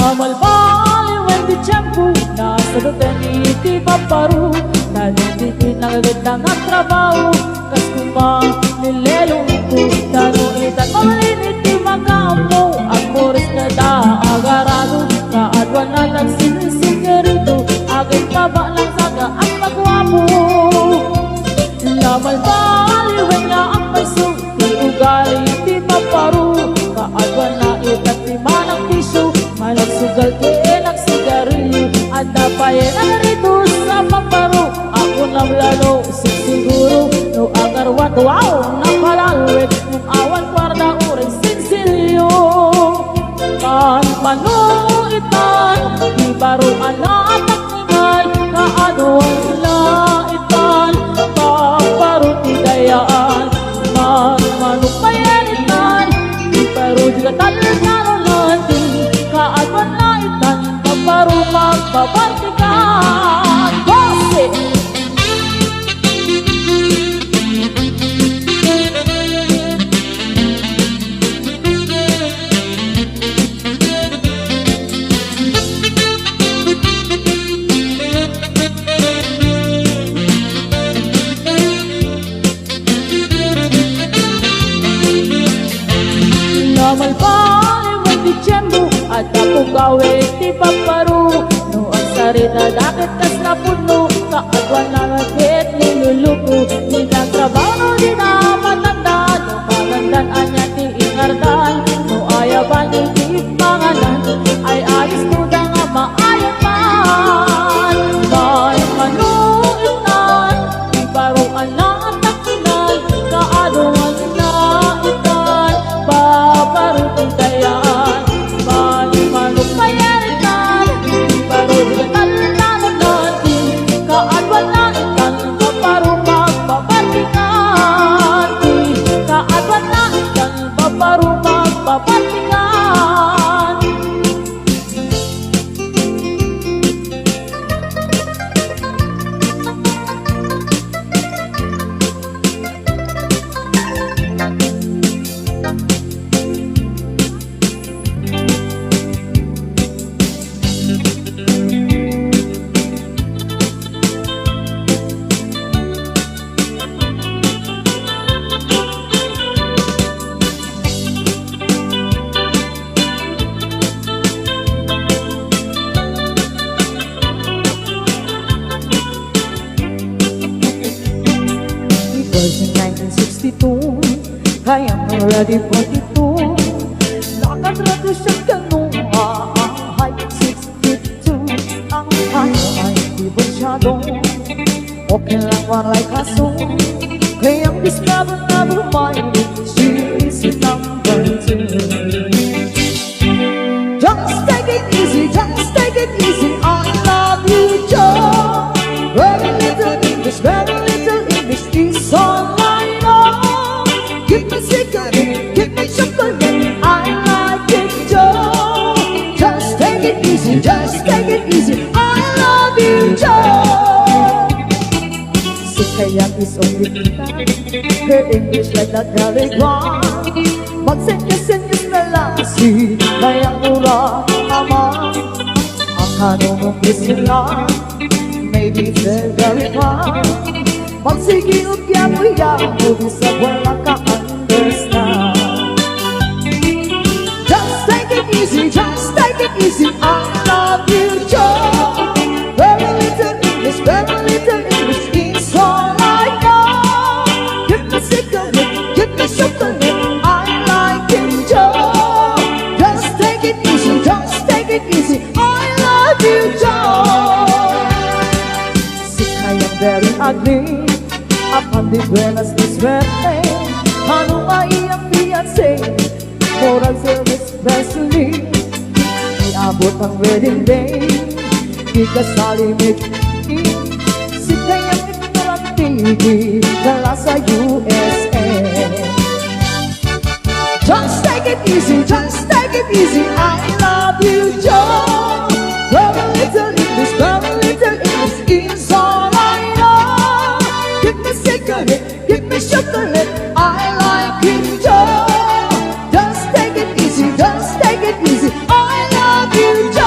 Malbaliwan di tiyempo, nasa dutani di paparu. Nalititin ang agad ng trabaho, kas kumang nilelong ko. Tanong itan malinit di makampo, ang moris na daagarado. Kaadwan na lang sinisigarito, agad pa ba lang saga ang magwapo. Malbaliwan na ang paiso, di ugali di paparu. Kaadwan na itan di manang piso, malang sugal kaya nagsigarilyo. At napayan ang rito sa pamparo, ako namlalo siguro. No agarwan, wow, napalalwit, nung awan kwarda uring sinsilyo. Kan panuitan, di baruan na atak ningay. Kaadwan na itan, pamparo tidayaan. Manupayanitan, di baru juga talaga nanti. Kaadwan na itan, pamparo magbabantikan. Bose! Malbaliwan di tiyempo, at ako gawin di paparu. No ang sarita dakit kas na puno, kaadwan na ngakit niluluko. Di na trabaho, di na matanda, no pagandaan niya di ingardan. No ayaban di pangalan, ay ayos ko na nga maayan man. May manuitan, di baruan na ang takinan. Kaadwan na itan, paparutin tayan. Manupayanitan, di baru juga talaga nanti. Kaadwan na itan, paparu magbabantikan. Kaadwan na itan, paparu magbabantikan. Was in 1962, I am already 42. Nakatrato siyang ganun, ang height 6'2". Ang kanya ay di masyado, okay lang walay kaso. Kayang discover na bumay, she is number 2. Just take it easy, just take it easy, I love you, Joe. Very little English, very little English is all I know. Give me cigarette, give me chocolate, I like it, Joe. Just take it easy, just take it easy, I love you, Joe. Si kaya is only kita, her English like that garlic one. Magsenyas-senyas na lang si kaya mura naman. Ang kanong sila, maybe it's very fun. Magsigilot yapo-yapo, bisa wala ka understand. Just take it easy, just take it easy, I love you, Joe. Very little English, very little English is all I know. Give me cigarette, give me chocolate, I like it, Joe. Just take it easy, just take it easy, I love you, Joe. Si kayang very ugly, upon the buenas ni suerte. Ano nga iyang fiancé, moral service Presley. Iabot ang wedding day, ikasali medyo si kayang ignorant TV, dala sa USA. Just take it easy, just take it easy, I love you, Joe. Very little English, very little English is all I know. Give me cigarette, give me chocolate, I like it, Joe. Just take it easy, I love you, Joe.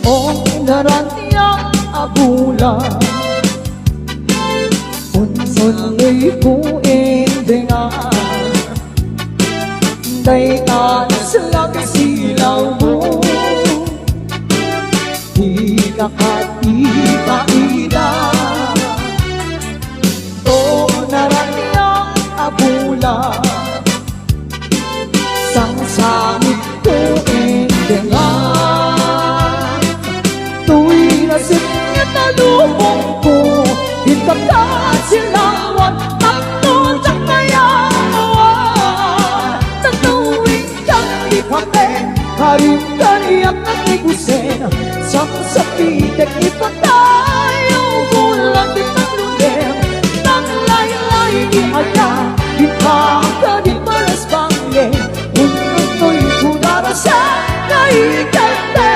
onaran niyang abulan unsoy puindengan day alas lang silaw mo di kakatipaila onaran niyang abulan sang sangit puindengan tuwing nasip niya talubong ko itakat silawan takto sa kayawan tatuwing kang ipaten haring kaniyak at igusin sang sapitek ipatayo bulan di paglulim nang laylay di ala ipaka di palas bangin unutoy kudara sa kaikate.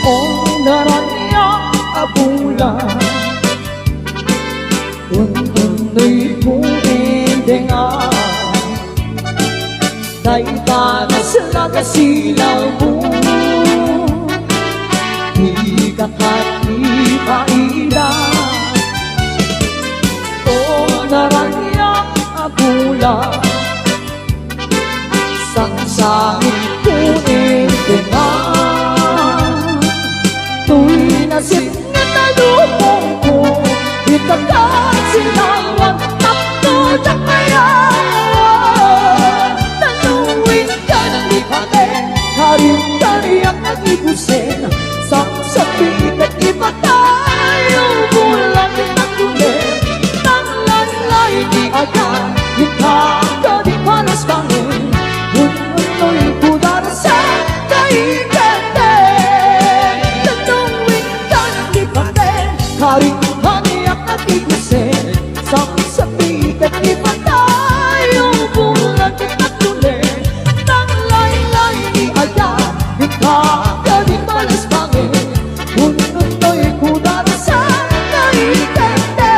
Onaran niyang abulan ununoy puindengan day panas lang silaw mo di kakatipaila onaran niyang abulan sang sangit puindengan tuwing nasip na talubong ko itakat silawan takto sa kayawan taluwing ka ng ipaten haring kaniyak at ibusin sang sapit at ipatayo bulan di paglulim nang lalay di agad itaka di panas bangin ununoy kudara sa kaikate haring haniyak at igusin sang sapit at ipatayo bulan di paglulim nang laylay di agad itaka di palas bangin ununoy kudara sa kaikate.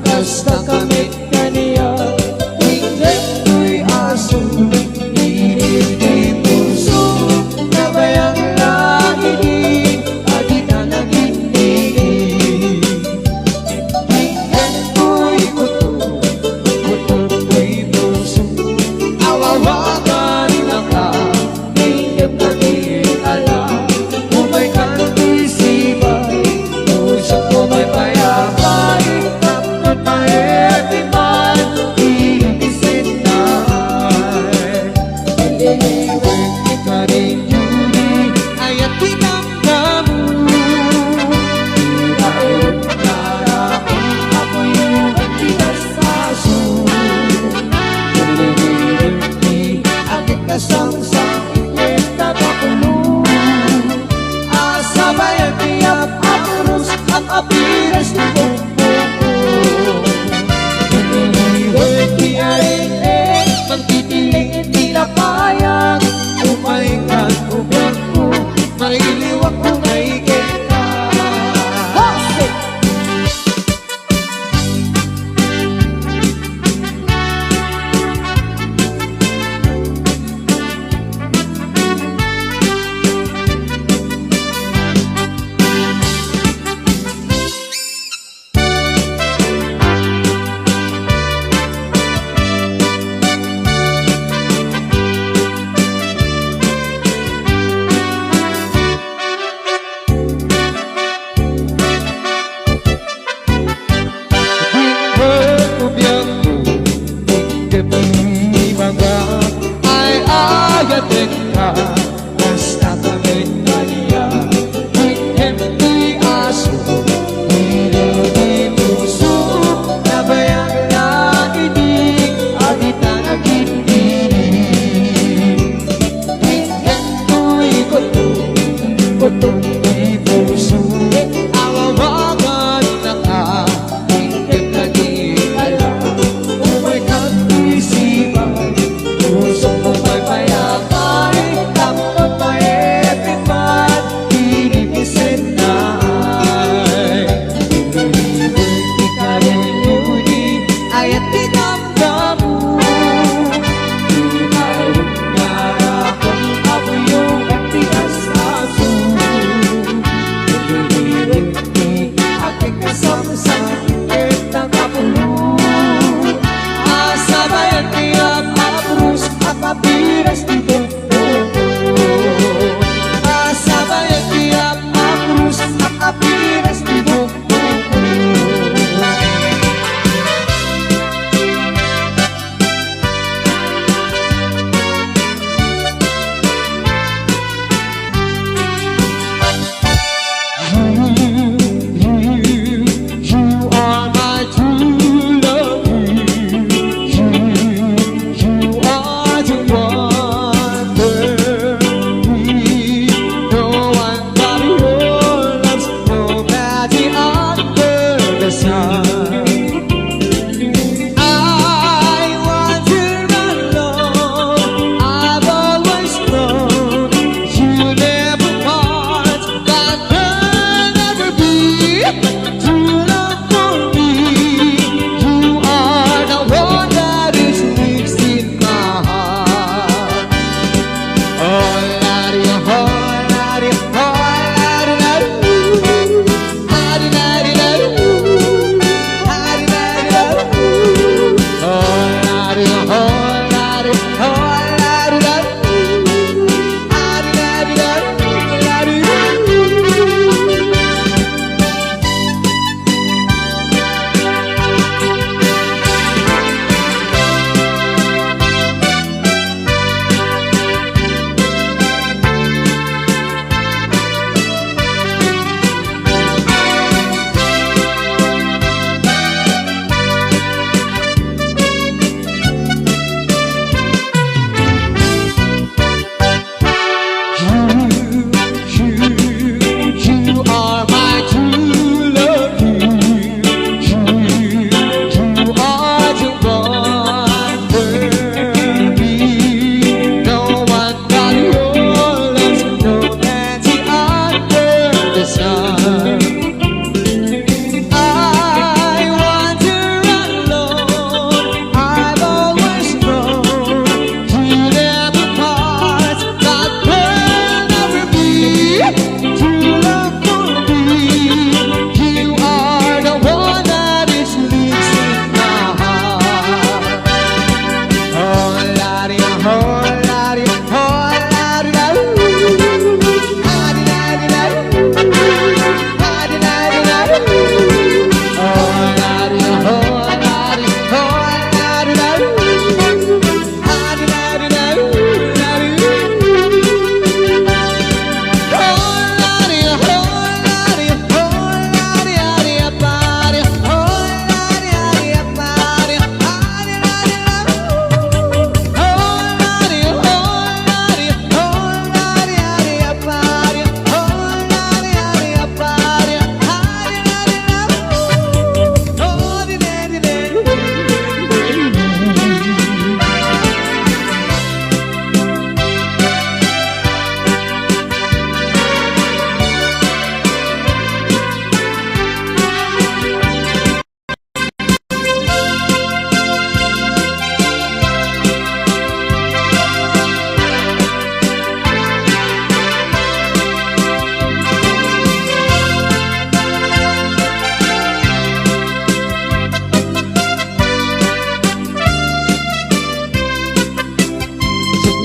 Basta kamit kaniya Ingay ko'y aso Init di puso Nabayang lahiri Agita ng hindi Ingay ko'y kuto Kuto ko'y puso Awawakan na ka Ingay na di alam Umay ka ko'y sibay Puso ko may payapay Sang-sang iklit na kapulo Asa bayan tiap apurus Ang apiras ni Bongko Niniwag tiyarin Magtitiling tila payang Umaingan ubyan ko Mariliwag ko na ikita Hostik!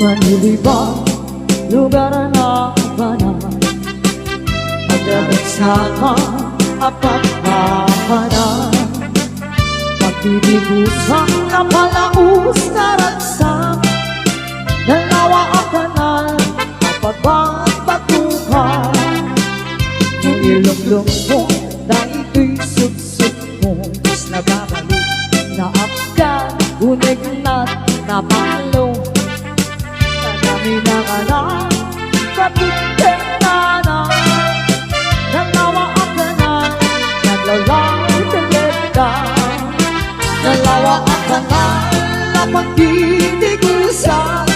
manlilibang lugar na banal. Pagdating sa kapagpapanan, pagtitibusang napalaus na ragsak, dalawa ang kanal kapag pagbatukan. Yung ilong-long mo na ito'y suksok mo, mas nababalik na afgan, unig na't napalo. Kadami na ka na, kapiteng na dalawa ang kanal, naglalaway pilit ka. Dalawa ang kanal na pagtitigusan,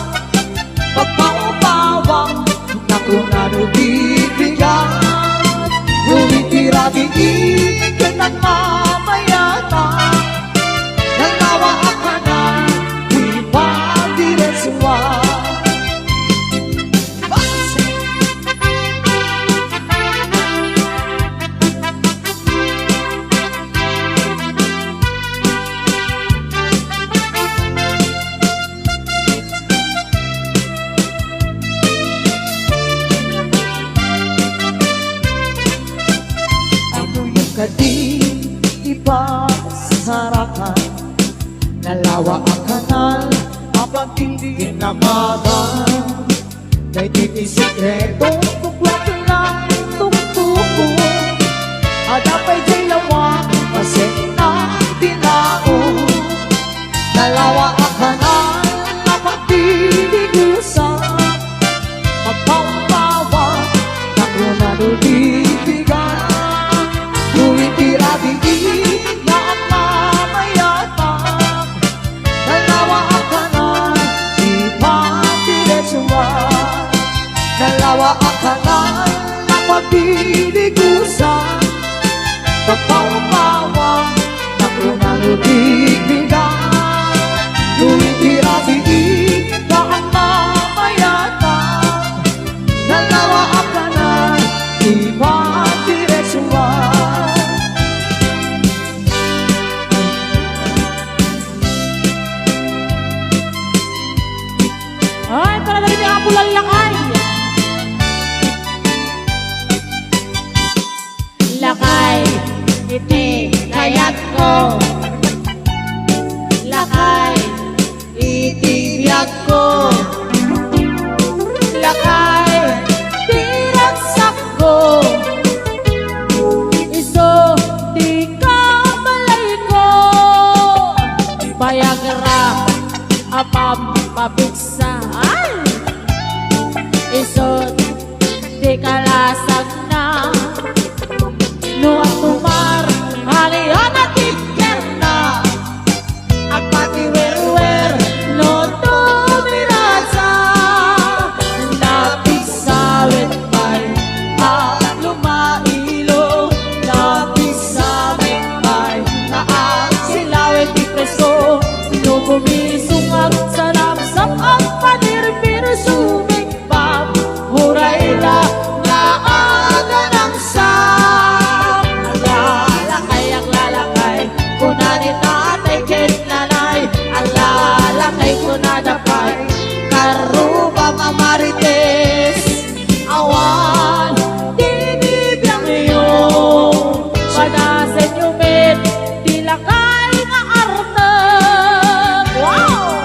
pagpaupawang na kung ano bibigyan. Rumitira-tingin ka ng mamayata, dalawa ang kanal, di pa diretsuan. Kadi ipasarakan, dalawa ang kanal, habang hindi namadan. Kay titisikreto, tukwat lang tuktuko, adapay jay lawa, paseng na tinao. Dalawa ang kanal, habang tinigusan, pagpampawa, nakunado bibigyan. Tira-tingin na ang mamayatang, dalawa ang kanal, di pa diretsuan. Dalawa ang kanal na pagdiligusan, pagpaupawa na kung ano bibigyan. Tira-tingin na ang mamayatang, dalawa ang kanal, di pa diretsuan. Ay, para na rin yung apulang lakay. Lakay, iti kayat ko. Lakay, iti biyag ko. Lakay, tiraksak ko. Iso, di ka balay ko. Bayagra, apam papiksa. Isot, di kalasag na. No ang tumar, halihan at iker na. Ang patiwer-wer, no tumirasa. Napisawit pa'y lumailo. Napisawit pa'y silawit di preso. No bumisungag sa ramsam ang panirpir sumig. Hurayla na aga ng sam. Ang lalakay kunani tatay ket nanay. Ang lalakay kunadapay karuba mamarites. Awan dinibiyang iyo, panasen yumit tilakay nga arte. Wow!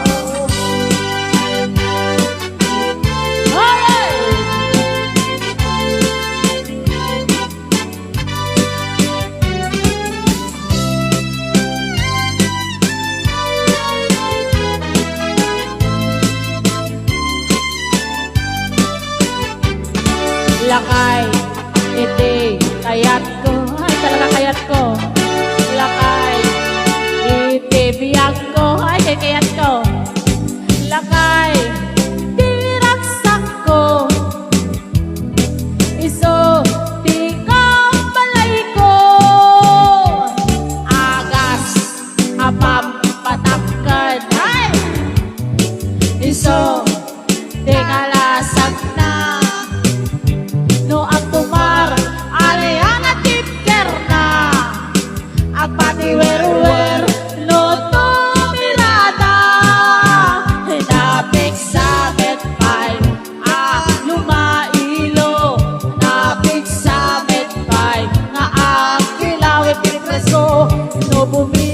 Lakay, iti kayat ko. Ay, talaga kayat ko. Lakay, iti biyag ko. Ay, kayat ko. Lakay, tiraksak ko. Iso, di ka balay ko. Agas, apam patakad. Ay! Iso, di kalasag na. No ang tumar, alihan at iker na. Ang patiwer-wer, no tumirada. Hinapik sabit presko. No bumili